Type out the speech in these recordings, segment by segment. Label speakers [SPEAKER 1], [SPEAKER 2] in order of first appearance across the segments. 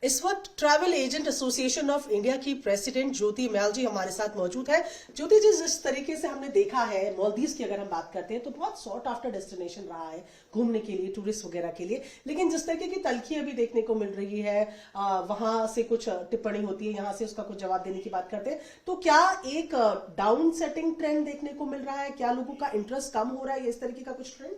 [SPEAKER 1] इस वक्त travel agent association of India की प्रेसिडेंट ज्योति मैल जी हमारे साथ मौजूद है। ज्योति जी, जिस तरीके से हमने देखा है मालदीव्स की अगर हम बात करते हैं तो बहुत सॉर्ट आफ्टर डेस्टिनेशन रहा है घूमने के लिए, टूरिस्ट वगैरह के लिए, लेकिन जिस तरीके की तलखी अभी देखने को मिल रही है, वहां से कुछ टिप्पणी होती है, यहाँ से उसका कुछ जवाब देने की बात करते हैं, तो क्या एक डाउन सेटिंग ट्रेंड देखने को मिल रहा है? क्या लोगों का इंटरेस्ट कम हो रहा है? इस तरीके का कुछ ट्रेंड?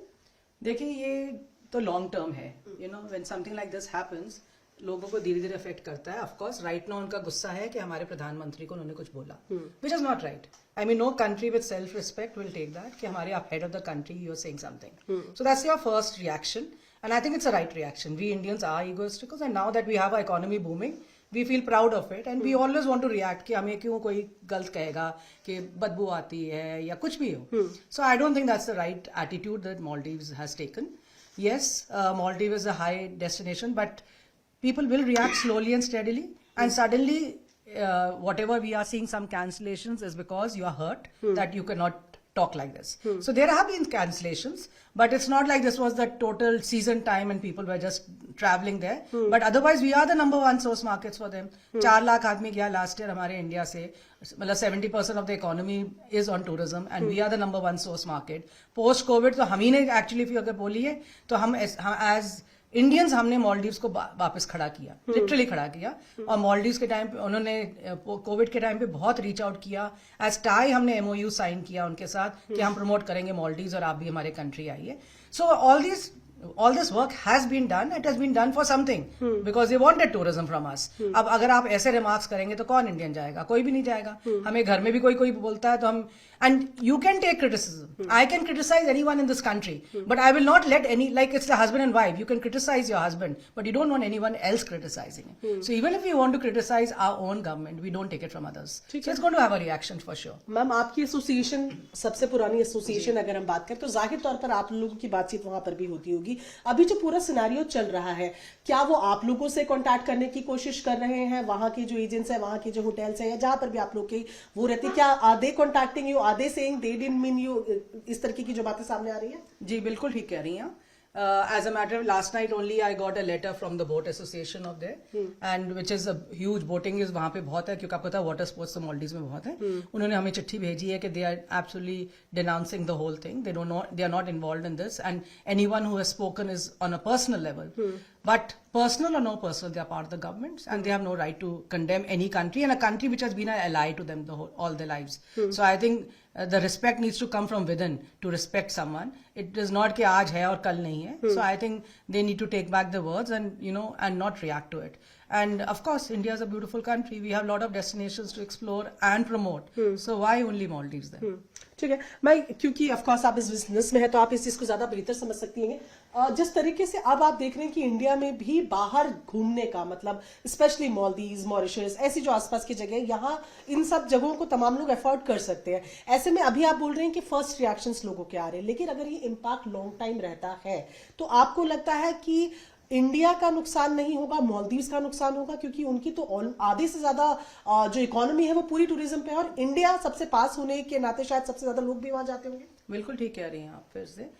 [SPEAKER 2] देखिए, ये तो लॉन्ग टर्म है। When something like this happens, लोगों को धीरे धीरे अफेक्ट करता है। ऑफ कोर्स राइट नाउ उनका गुस्सा है कि हमारे प्रधानमंत्री को उन्होंने कुछ बोला, which is not right. I mean, no country with self respect will take that कि हमारे आप head of the country you are saying something, so that's your first reaction and I think it's a right reaction. We Indians are egoistical and now that we have a economy booming, we feel proud of it and we always want to react कि हमें क्यों कोई गलत कहेगा कि बदबू आती है या कुछ भी हो। So I don't think that's the right attitude that Maldives has taken. Yes, Maldives is a high destination, but people will react slowly and steadily, and suddenly whatever we are seeing some cancellations is because you are hurt that you cannot talk like this. So there have been cancellations, but it's not like this was the total season time and people were just traveling there. But otherwise we are the number one source markets for them. 4 lakh आदमी गया last year हमारे India से, मतलब 70% of the economy is on tourism and we are the number one source market. Post COVID तो हम ही ने actually अगर बोलिए तो हम as इंडियंस हमने मालदीव्स को वापस खड़ा किया, लिटरली खड़ा किया। और मालदीव्स के टाइम पे उन्होंने कोविड के टाइम पे बहुत रीच आउट किया। एज टाई हमने MOU साइन किया उनके साथ कि हम प्रमोट करेंगे मालदीव्स और आप भी हमारे कंट्री आइए। सो all this work has been done. It has been done for something because they wanted tourism from us. अब अगर आप ऐसे रिमार्क्स करेंगे तो कौन इंडियन जाएगा? कोई भी नहीं जाएगा। हमें घर में भी कोई बोलता है तो हम, and you can take criticism. I can criticize anyone in this country, but I will not let any, like it's the husband and wife. You can criticize your husband, but you don't want anyone else criticizing it. So even if we want to criticize our own government, we don't take it from others. So it's going to have a reaction for sure.
[SPEAKER 1] Ma'am, आपकी association सबसे पुरानी association अगर हम बात करें तो जाहिर तौर पर आप लोगों की बातचीत वहां पर भी होती होगी। अभी जो पूरा सिनेरियो चल रहा है, क्या वो आप लोगों से कांटेक्ट करने की कोशिश कर रहे हैं? वहां के जो एजेंट्स हैं, वहां के जो होटल्स हैं, या जहां पर भी आप लोग की वो रहती, क्या are they contacting you? Are they saying they didn't mean you? इस तरीके की जो बातें सामने आ रही है?
[SPEAKER 2] जी बिल्कुल ठीक कह रही हैं। As a matter of last night only I got a letter from the boat association of there and which is a huge boating is वहाँ पे बहुत है, क्योंकि आपको पता है वाटर स्पोर्ट्स तो मालदीव्स में बहुत है। उन्होंने हमें चिट्ठी भेजी है कि they are absolutely denouncing the whole thing. They are not involved in this and anyone who has spoken is on a personal level. But personal or no personal, they are part of the government and they have no right to condemn any country, and a country which has been an ally to them all their lives. So I think the respect needs to come from within to respect someone. It is not कि आज है और कल नहीं है. So I think they need to take back the words and and not react to it. And of course, India is a beautiful country. We have a lot of destinations to explore and promote. So why only Maldives then?
[SPEAKER 1] ठीक है। मैं, क्योंकि of course आप इस business में है तो आप इस चीज को ज्यादा बेहतर समझ सकती हैं। जिस तरीके से अब आप देख रहे हैं कि इंडिया में भी बाहर घूमने का मतलब, स्पेशली मालदीव्स, मॉरिशस, ऐसी जो आसपास की जगह, यहाँ इन सब जगहों को तमाम लोग अफोर्ड कर सकते हैं। ऐसे में अभी आप बोल रहे हैं कि फर्स्ट रिएक्शंस लोगों के आ रहे हैं, लेकिन अगर ये इम्पैक्ट लॉन्ग टाइम रहता है तो आपको लगता है कि इंडिया का नुकसान नहीं होगा, मालदीव्स का नुकसान होगा? क्योंकि उनकी तो आधे से ज्यादा जो इकोनॉमी है वो पूरी टूरिज्म पे है और इंडिया सबसे पास होने के नाते शायद सबसे ज्यादा लोग भी वहां जाते होंगे।
[SPEAKER 2] बिल्कुल ठीक कह रही हैं आप। फिर से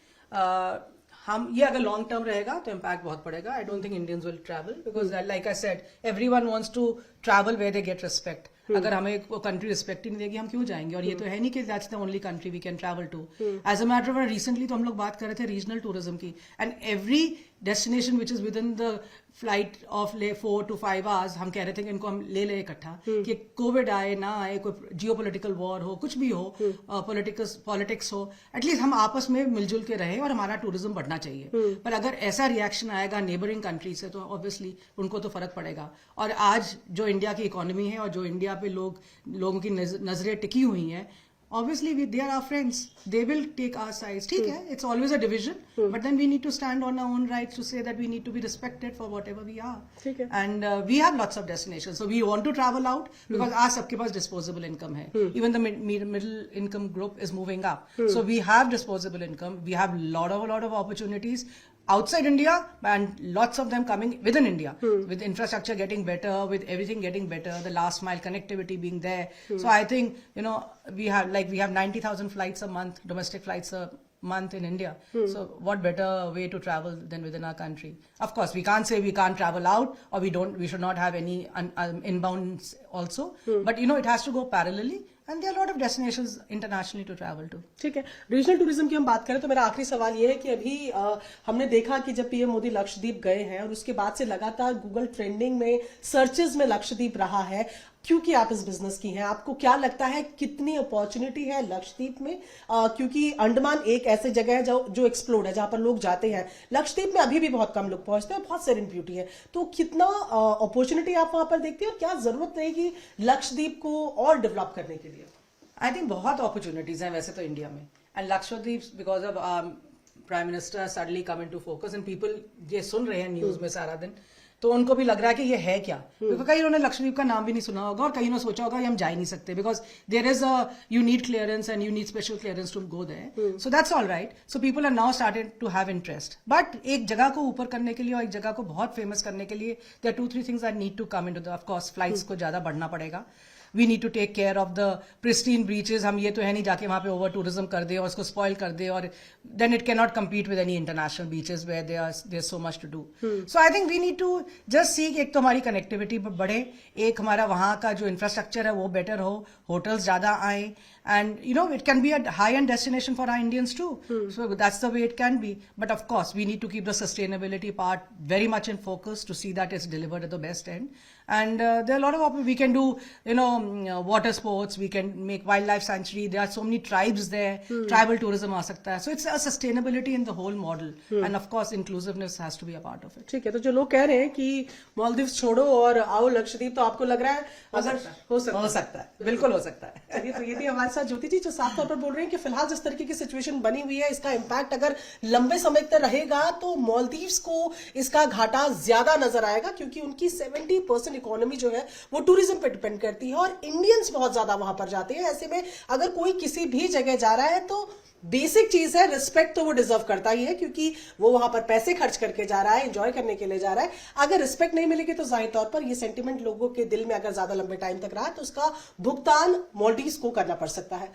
[SPEAKER 2] हम ये अगर लॉन्ग टर्म रहेगा तो इम्पैक्ट बहुत पड़ेगा। I don't think Indians will travel because like I said everyone wants to travel where they get respect. अगर हमें वो कंट्री रिस्पेक्ट ही नहीं देगी हम क्यों जाएंगे? और ये तो है नहीं कि that's the only country we can travel to. As a matter of recently तो हम लोग बात कर रहे थे रीजनल टूरिज्म की, and every destination which is within the flight of 4 to 5 hours हम कह रहे थे कि इनको हम ले इकट्ठा, कि कोविड आए ना आए, कोई जियोपॉलिटिकल वॉर हो, कुछ भी हो, पॉलिटिक्स हो, एटलीस्ट हम आपस में मिलजुल के रहे और हमारा टूरिज्म बढ़ना चाहिए। पर अगर ऐसा रिएक्शन आएगा नेबरिंग कंट्री से तो ऑब्वियसली उनको तो फर्क पड़ेगा। और आज जो इंडिया की इकोनॉमी है और जो इंडिया पे लोगों की नजरें टिकी हुई हैं, obviously they are our friends, they will take our sides. ठीक है, it's always a division, but then we need to stand on our own rights to say that we need to be respected for whatever we are.
[SPEAKER 1] ठीक है।
[SPEAKER 2] And we have lots of destinations, so we want to travel out because आज सबके पास disposable income है. Even the middle income group is moving up, so we have disposable income, we have lot of opportunities outside India and lots of them coming within India, with infrastructure getting better, with everything getting better, the last mile connectivity being there. So I think we have 90,000 flights a month, domestic flights month in India. So what better way to travel than within our country? Of course, we can't say we can't travel out, or we should not have any inbounds also. But it has to go parallelly, and there are a lot of destinations internationally to travel to.
[SPEAKER 1] ठीक है, regional tourism की हम बात करें तो मेरा आखिरी सवाल ये है कि अभी हमने देखा कि जब पीएम मोदी लक्षद्वीप गए हैं और उसके बाद से लगातार गूगल ट्रेंडिंग में सर्चेज में लक्षद्वीप रहा है, क्योंकि आप इस बिजनेस की हैं, आपको क्या लगता है कितनी अपॉर्चुनिटी है लक्षद्वीप में? क्योंकि अंडमान एक ऐसी जगह है जो एक्सप्लोर्ड है, जहां पर लोग जाते हैं। लक्षद्वीप में अभी भी बहुत कम लोग पहुंचते हैं, बहुत सेरेन ब्यूटी है, तो कितना अपॉर्चुनिटी आप वहां पर देखते हैं और क्या जरूरत रहेगी लक्षद्वीप को और डेवलप करने के लिए?
[SPEAKER 2] आई थिंक बहुत अपॉर्चुनिटीज हैं वैसे तो इंडिया में, and Lakshadweep because of prime minister suddenly come into focus, and people ये सुन रहे हैं न्यूज में सारा दिन, तो उनको भी लग रहा है कि ये है क्या, क्योंकि कई उन्होंने लक्षद्वीप का नाम भी नहीं सुना होगा और कई ने सोचा होगा हम जा ही नहीं सकते, because there is you need clearance and you need special clearance to go there, so that's all right. So people are now started to have interest, but एक जगह को ऊपर करने के लिए और एक जगह को बहुत फेमस करने के लिए there are 2-3 things that need to come into the, of course flights को ज्यादा बढ़ना पड़ेगा, we need to take care of the pristine beaches, हम ये तो है नहीं जाके वहां पे ओवर टूरिज्म कर दे और उसको स्पॉइल कर दे, और then it can not compete with any international beaches where there so much to do. So I think we need to just see, एक तो हमारी कनेक्टिविटी बढ़े, एक हमारा वहां का जो इंफ्रास्ट्रक्चर है वो बेटर हो, होटल्स ज्यादा आए, and it can be a high-end destination for our Indians too. So that's the way it can be, but of course we need to keep the sustainability part very much in focus to see that it's delivered at the best end. And there are a lot of we can do water sports, we can make wildlife sanctuary, there are so many tribes there, tribal tourism aa sakta hai, so it's a sustainability in the whole model, and of course inclusiveness has to be a part of it.
[SPEAKER 1] ठीक है, तो जो लोग कह रहे हैं कि मालदीव छोड़ो और आओ लक्षद्वीप, तो आपको लग रहा है अगर
[SPEAKER 2] हो सकता है, बिल्कुल हो सकता है।
[SPEAKER 1] चलिए, तो ये थी हमारे साथ ज्योति जी, जो साफ तौर पर बोल रहे हैं कि फिलहाल जिस तरीके की सिचुएशन बनी हुई है, इसका इम्पैक्ट अगर लंबे समय तक रहेगा तो मालदीव्स को इसका घाटा ज्यादा नजर आएगा, क्योंकि उनकी 70% इकोनॉमी जो है वो टूरिज्म पे डिपेंड करती है और इंडियंस बहुत ज्यादा वहां पर जाते हैं। ऐसे में अगर कोई किसी भी जगह जा रहा है तो बेसिक चीज है रिस्पेक्ट, तो वो डिजर्व करता ही है, क्योंकि वो वहां पर पैसे खर्च करके जा रहा है, एंजॉय करने के लिए जा रहा है। अगर रिस्पेक्ट नहीं मिलेगी तो जाहिर तौर पर ये सेंटिमेंट लोगों के दिल में अगर ज्यादा लंबे टाइम तक रहा तो उसका भुगतान मालदीव्स को करना पड़ सकता है।